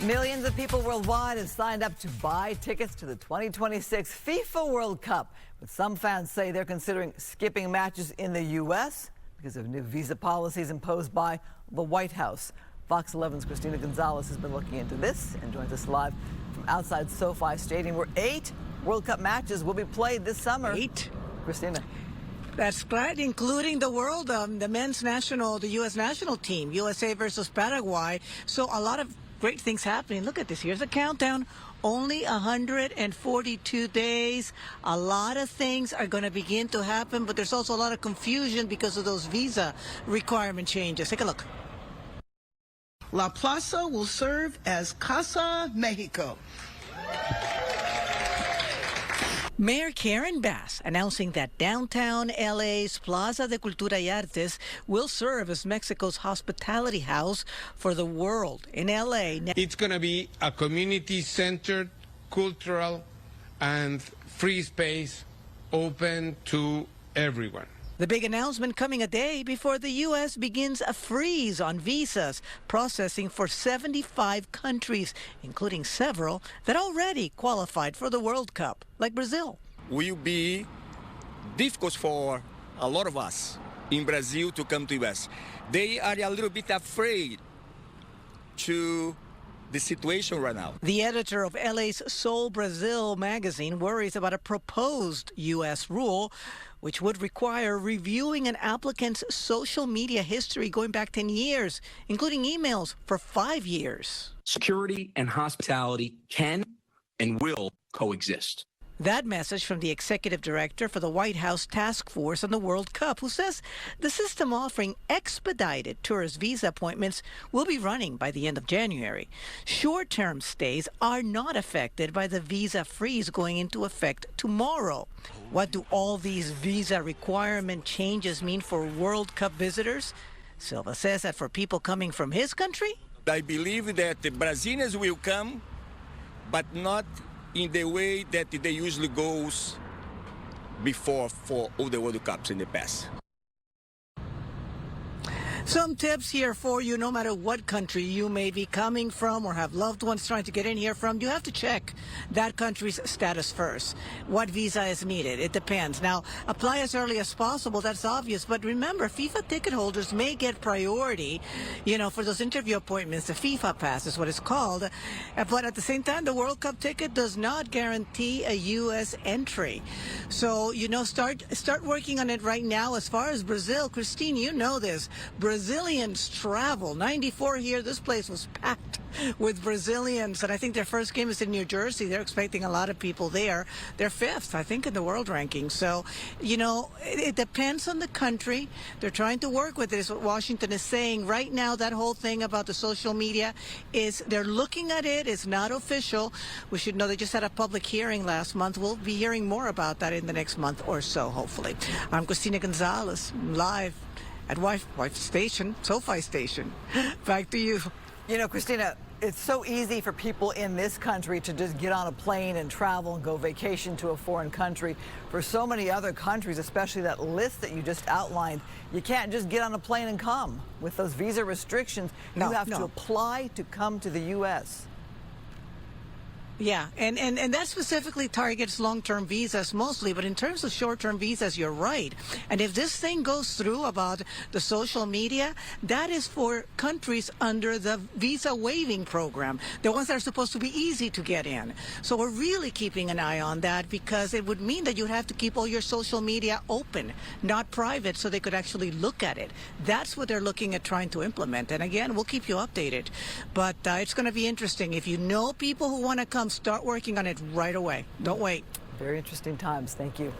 Millions of people worldwide have signed up to buy tickets to the 2026 FIFA World Cup. But some fans say they're considering skipping matches in the U.S. because of new visa policies imposed by the White House. Fox 11's Christina Gonzalez has been looking into this and joins us live from outside SoFi Stadium, where 8 World Cup matches will be played this summer. 8? Christina. That's right, including the men's national, the U.S. national team, USA versus Paraguay. So a lot of great things happening. Look at this. Here's a countdown. Only 142 days. A lot of things are going to begin to happen, but there's also a lot of confusion because of those visa requirement changes. Take a look. La Plaza will serve as Casa Mexico. Mayor Karen Bass announcing that downtown LA's Plaza de Cultura y Artes will serve as Mexico's hospitality house for the world in LA. It's going to be a community-centered, cultural, and free space open to everyone. The big announcement coming a day before the U.S. begins a freeze on visas processing for 75 countries, including several that already qualified for the World Cup, like Brazil. Will be difficult for a lot of us in Brazil to come to U.S. They are a little bit afraid to the situation right now. The editor of LA's Sol Brazil magazine worries about a proposed U.S. rule which would require reviewing an applicant's social media history going back 10 years, including emails for 5 years. Security and hospitality can and will coexist. That message from the executive director for the White House Task Force on the World Cup, who says the system offering expedited tourist visa appointments will be running by the end of January. Short-term stays are not affected by the visa freeze going into effect tomorrow. What do all these visa requirement changes mean for World Cup visitors? Silva says that for people coming from his country, I believe that the Brazilians will come, but not in the way that they usually goes before for all the World Cups in the past. some tips here for you. No matter what country you may be coming from or have loved ones trying to get in here from, you have to check that country's status first. What visa is needed? It depends. Now, apply as early as possible. That's obvious. But remember, FIFA ticket holders may get priority, for those interview appointments. The FIFA pass is what it's called. But at the same time, the World Cup ticket does not guarantee a U.S. entry. So, start working on it right now. As far as Brazil, Christine, you know this. Brazilians travel. 94 here. This place was packed with Brazilians. And I think their first game is in New Jersey. They're expecting a lot of people there. They're fifth, I think, in the world ranking. So, it depends on the country. They're trying to work with it, is what Washington is saying. Right now, that whole thing about the social media is they're looking at it. It's not official. We should know they just had a public hearing last month. We'll be hearing more about that in the next month or so, hopefully. I'm Christina Gonzalez, live at Wife Station, SoFi Station. Back to you. Christina, it's so easy for people in this country to just get on a plane and travel and go vacation to a foreign country. For so many other countries, especially that list that you just outlined, you can't just get on a plane and come. With those visa restrictions, you have to apply to come to the U.S. Yeah, and that specifically targets long-term visas mostly, but in terms of short-term visas, you're right. And if this thing goes through about the social media, that is for countries under the visa waiving program, the ones that are supposed to be easy to get in. So we're really keeping an eye on that, because it would mean that you'd have to keep all your social media open, not private, so they could actually look at it. That's what they're looking at trying to implement. And again, we'll keep you updated. But it's going to be interesting. If you know people who want to come, start working on it right away. Don't wait. Very interesting times. Thank you.